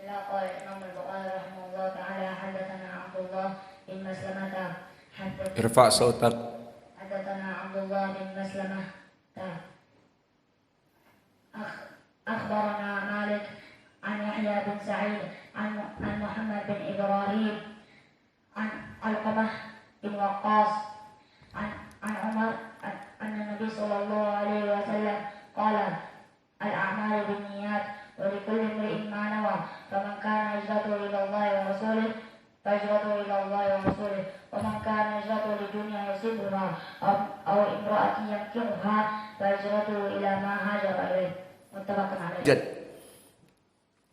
قال الإمام البخاري رحمه الله تعالى حدثنا عبد الله بن مسلمة ارفع صوتك. حدثنا عبد الله بن مسلمة أخبرنا مالك عن يحيى بن سعيد عن محمد بن إبراهيم عن علقمة بن وقاص عن عمر أن النبي صلى الله عليه وسلم قال الأعمال بالنيات ولكل امرئ ما نوى فمن كان هجرته إلى الله ورسوله فهجرته إلى الله ورسوله ومن كان هجرته لدنيا يصيبها أو امرأة ينكحها فهجرته إلى ما هاجر إليه متفق عليه.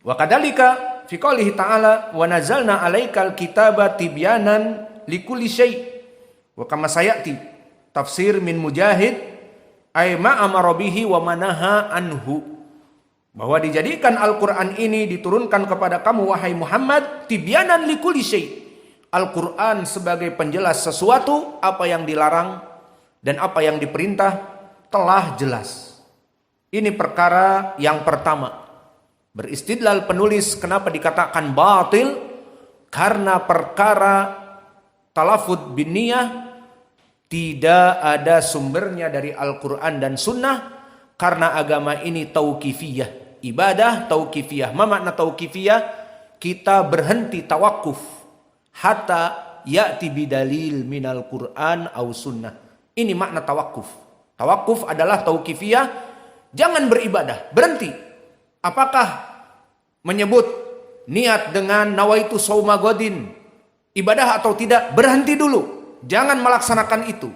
Wa kadzalika fi qoulihi ta'ala wa nazzalna 'alaikal kitaba tibyanan likulli syai'. Wa kama sayati tafsir min Mujahid ay ma amara bihi wa manaha anhu. Bahwa dijadikan Al-Qur'an ini diturunkan kepada kamu wahai Muhammad tibyanan likulli syai'. Al-Qur'an sebagai penjelas sesuatu, apa yang dilarang dan apa yang diperintah telah jelas. Ini perkara yang pertama. Beristidlal penulis kenapa dikatakan batil, karena perkara talafud bin niyah tidak ada sumbernya dari Al-Quran dan Sunnah, karena agama ini tauqifiyah, ibadah tauqifiyah. Ma makna tauqifiyah? Kita berhenti tawakuf hatta ya'ti bidalil minal Quran au Sunnah. Ini makna tawakuf. Tawakuf adalah tauqifiyah, jangan beribadah, berhenti. Apakah menyebut niat dengan nawaitu shauma godin ibadah atau tidak? Berhenti dulu, jangan melaksanakan itu.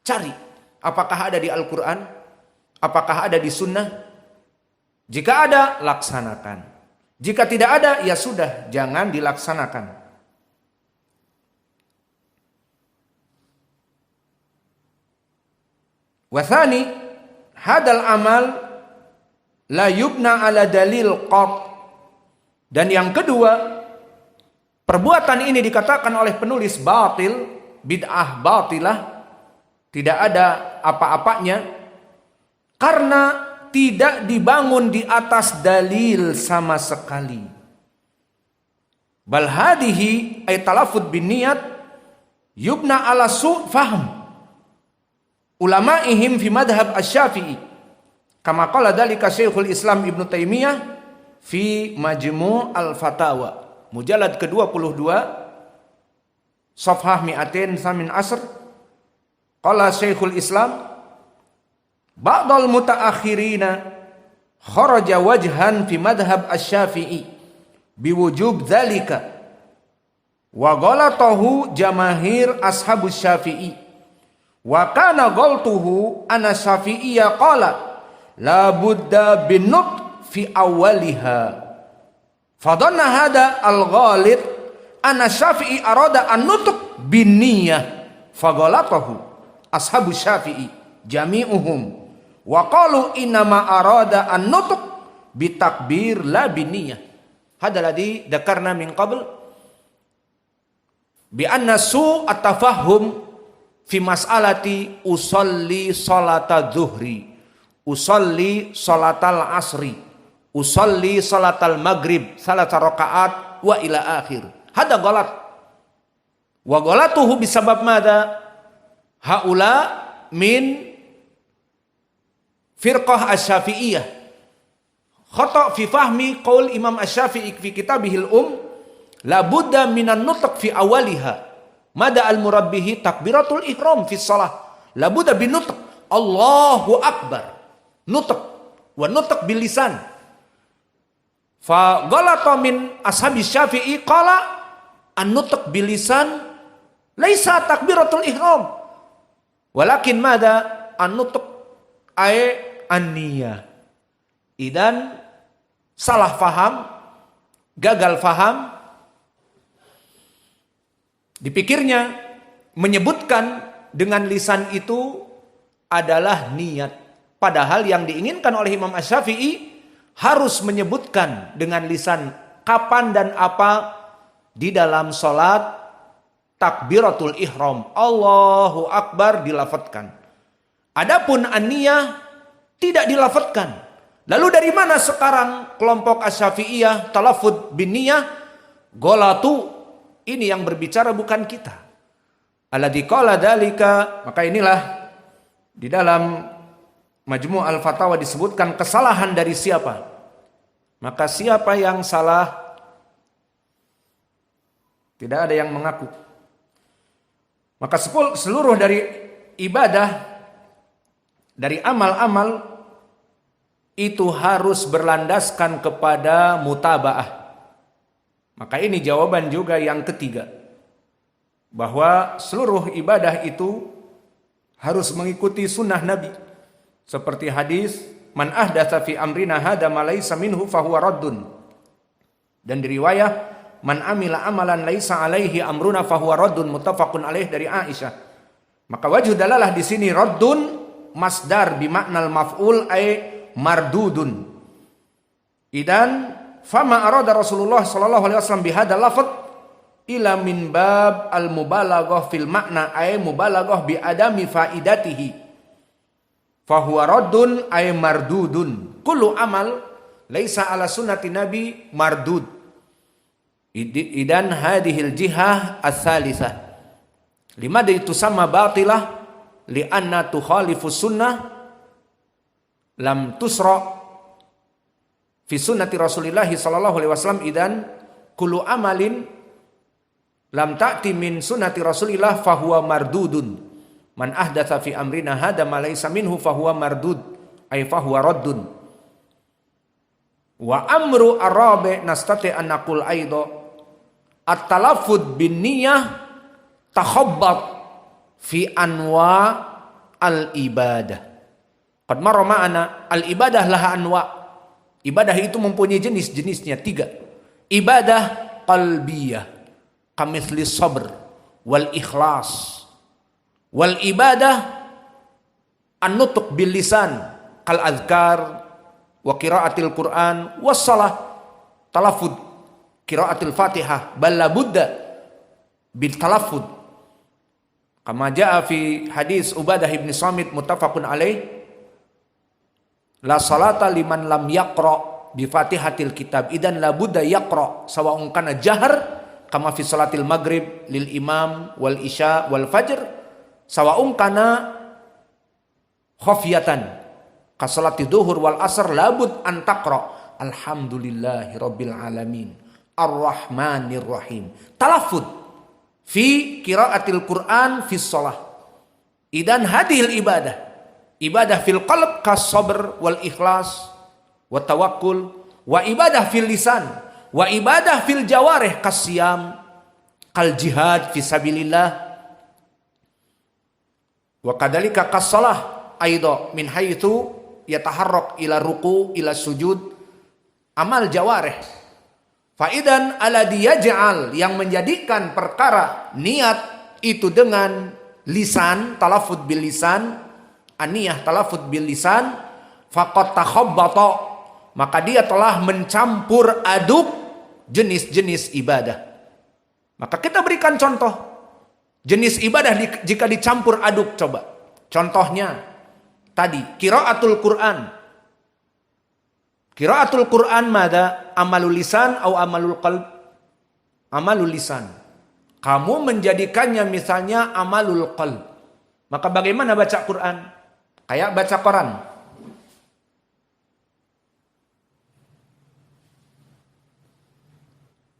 Cari apakah ada di Al-Quran, apakah ada di Sunnah. Jika ada, laksanakan. Jika tidak ada, ya sudah, jangan dilaksanakan. Wathani hadal amal la yubna ala dalil qat. Dan yang kedua, perbuatan ini dikatakan oleh penulis batil, bid'ah batilah, tidak ada apa-apanya, karena tidak dibangun di atas dalil sama sekali. Bal hadihi ay talafud bin niyat yubna ala su' fahm ulama'ihim fi madhab asy-Syafi'i. Kama qala dzalika Syekhul Islam Ibnu Taimiyah fi Majmu' al-Fatawa, mujallad ke-22, safhah 200 samin asr. Qala Syekhul Islam ba'dal mutaakhirina kharaja wajhan fi madhab asy-Syafi'i biwujub dzalika wa ghalatahu jamaahir ashabus Syafi'i wa kana ghaltuhu ana Syafi'iyya qala la budda bin nut fi awwaliha fadhanna hada al-ghalid anna Syafi'i arada an nutuk bin niyyah faghalatahu ashabu Syafi'i jami'uhum wa qalu inma arada an nutuk bi takbir la bin niyyah. Hada ladzi dzakarna min qabl bi anna su at-tafahhum fi mas'alati usolli salata dhuhri, usolli salatal asri, usolli salatal maghrib, salata rakaat wa ila akhir. Hada ghalat. Wa ghalatuhu bisabab madza? Haula min firqah asy-Syafi'iyah. Khata' fi fahmi qaul Imam Asy-Syafi'i fi kitabihil la budda minan nutq fi awaliha. Mada al-murabbihi takbiratul ihram fi shalah. La budda bin nutq Allahu akbar. Nutuk wa nutuk bil lisan. Fa ghalata min ashabi Syafi'i qala an nutuk bil lisan laisa takbiratul ihram walakin madza an nutuk ay an-niyah. Idan salah faham, gagal faham, dipikirnya menyebutkan dengan lisan itu adalah niat. Padahal yang diinginkan oleh Imam Asy-Syafi'i harus menyebutkan dengan lisan kapan dan apa di dalam salat takbiratul ihram. Allahu akbar dilafadzkan. Adapun an-niyah tidak dilafadzkan. Lalu dari mana sekarang kelompok Asy-Syafi'iyah talaffuz bin niyah golatu? Ini yang berbicara bukan kita. Alladzi qala dzalika, maka inilah di dalam Majmu' al-Fatawa disebutkan kesalahan dari siapa? Maka siapa yang salah? Tidak ada yang mengaku. Maka seluruh dari ibadah, dari amal-amal itu harus berlandaskan kepada mutaba'ah. Maka ini jawaban juga yang ketiga, bahwa seluruh ibadah itu harus mengikuti sunnah Nabi. Seperti hadis, man ahdatsa fi amrina hadza ma laysa minhu fahuwa raddun. Dan di riwayat, man amila amalan laisa alaihi amruna fahuwa raddun, muttafaqun alaih dari Aisyah. Maka wajh dalalah di sini raddun masdar bimaknal maf'ul ay mardudun. Idan fama arada Rasulullah sallallahu alaihi wasallam bihadal lafaz ila min bab al mubalaghah fil makna ay mubalaghah bi adami faidatihi fahuwa raddun ay mardudun. Kullu amal laisa ala sunnati nabi mardud. Idan hadhil jihah ats-tsalitsah limada tusamma batilah li'anna tukhalifu sunnah lam tusra fi sunnati Rasulillah sallallahu alaihi wasallam. Idan kullu amalin lam ta'ti min sunnati Rasulillah fahuwa mardudun. Man ahdatsa fi amrina hadza ma laysa minhu fahuwa mardud ay fahuwa raddun. Wa amru arabi nastati an naqul aidha at-talaffuz bin niyyah takhabbat fi anwa al-ibadah. Qad marra ma'ana al-ibadah laha anwa. Ibadah itu mempunyai jenis-jenisnya 3. Ibadah qalbiyah kamitsli sabr wal ikhlas. Wal ibadah an-nutq bil lisan kal azkar wa qiraatil Qur'an was shalah. Talaffuz qiraatil Fatihah bal la budda bil talaffuz. Kama jaa fi hadis Ubadah bin Samit muttafaqun alaih, la salata liman lam yaqra bi Fatihatil kitab idan la budda yaqra sawa'un kana jahar kama fi salatil maghrib lil imam wal isya wal fajr sawa'un kana khafiyatan ka salati dhuhur wal asr la bud an taqra alhamdulillahi rabbil alamin arrahmanir rahim. Talaffuz fi qiraatil Qur'an fi shalah. Idan hadhil ibadah fil qalb kas sabr wal ikhlas wa tawakkul, wa ibadah fil lisan, wa ibadah fil jawarih kas siyam kal jihad fi sabilillah, wa kadzalika kas shalah aidha min haitsu yataharrak ila ruku ila sujud amal jawarih. Faidan alladhi yaj'al, yang menjadikan perkara niat itu dengan lisan, talaffuz bil lisan, aniyah talaffuz bil lisan, faqad takhabbata, maka dia telah mencampur aduk jenis-jenis ibadah. Maka kita berikan contoh jenis ibadah jika dicampur aduk. Coba contohnya tadi qiraatul Quran. Qiraatul Quran mada amalul lisan atau amalul qalb? Amalul lisan. Kamu menjadikannya misalnya amalul qalb. Maka bagaimana baca Quran? Kayak baca koran.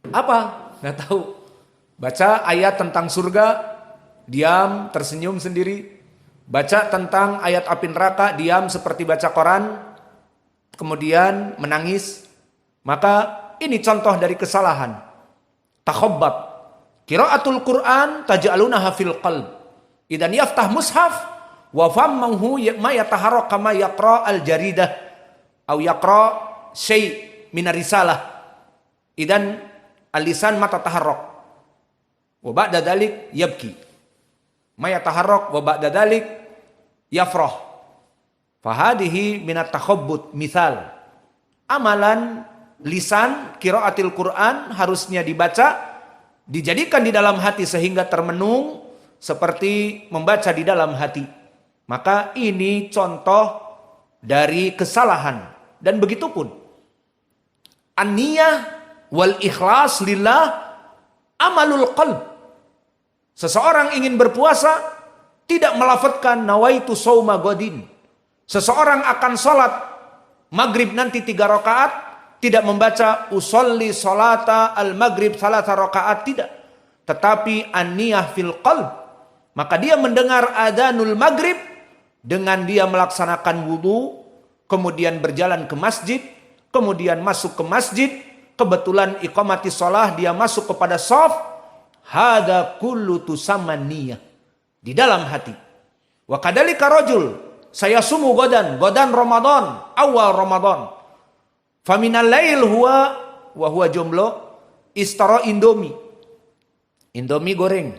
Apa? Nggak tahu. Baca ayat tentang surga, diam, tersenyum sendiri. Baca tentang ayat api neraka, diam seperti baca koran. Kemudian menangis. Maka ini contoh dari kesalahan. Takhabbat. Qiraatul Quran taj'alunaha fil qalb. Idan yaftah mushaf wa fammahu ma yataharrak kama yaqra al jaridah atau yaqra syai' min risalah. Idan al-lisan mata taharrak. Wa ba'da dzalik yabki. Ma yataharrak wa ba'da dzalik yafrah. Fahadihi minat takhabbut. Misal amalan lisan qiraatil Quran harusnya dibaca, dijadikan di dalam hati sehingga termenung seperti membaca di dalam hati. Maka ini contoh dari kesalahan Dan begitu pun an-niyah wal ikhlas lillah amalul qalb. Seseorang ingin berpuasa tidak melafadzkan nawaitu shauma godin. Seseorang akan salat maghrib nanti 3 rakaat tidak membaca usolli salata al-maghrib 3 rakaat, tidak. Tetapi an-niyah fil qalb. Maka dia mendengar adzanul maghrib dengan dia melaksanakan wudu, kemudian berjalan ke masjid, kemudian masuk ke masjid, kebetulan iqamati shalah, dia masuk kepada shaf, hada kullu tusamman niyah, di dalam hati. Wa kadzalika rajul saya sumu godan Ramadan, awal Ramadan. Faminal lail huwa wa huwa jomblo istara Indomie goreng.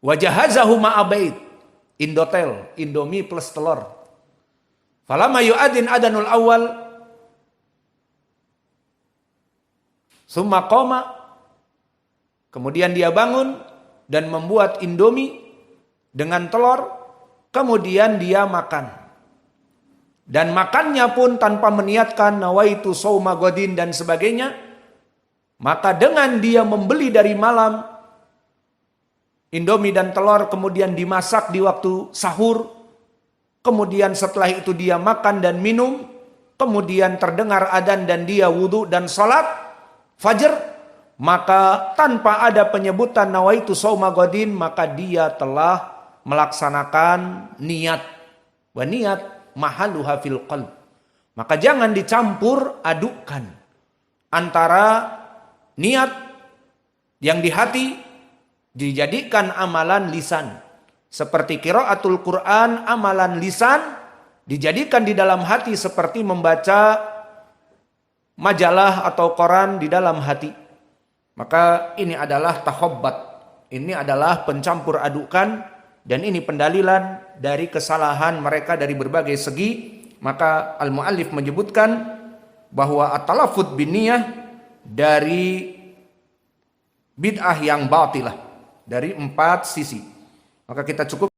Wa jahazahu ma'abait, Indotel, Indomie plus telur. Falamma yu'adin adanul awal summa qoma, kemudian dia bangun dan membuat Indomie dengan telur, kemudian dia makan. Dan makannya pun tanpa meniatkan nawaitu shauma godin dan sebagainya. Maka dengan dia membeli dari malam Indomie dan telur, kemudian dimasak di waktu sahur, kemudian setelah itu dia makan dan minum, kemudian terdengar adzan dan dia wudu dan salat fajar, maka tanpa ada penyebutan nawaitu shauma godin, maka dia telah melaksanakan niat. Wa niat mahaluha fil qalb. Maka jangan dicampur adukan antara niat yang di hati dijadikan amalan lisan. Seperti qiraatul Quran, amalan lisan dijadikan di dalam hati seperti membaca majalah atau koran di dalam hati. Maka ini adalah tahobbat. Ini adalah pencampur adukan, dan ini pendalilan dari kesalahan mereka dari berbagai segi. Maka al-muallif menyebutkan bahwa at-talaffuz binniyah dari bid'ah yang batilah, dari 4 sisi. Maka kita cukup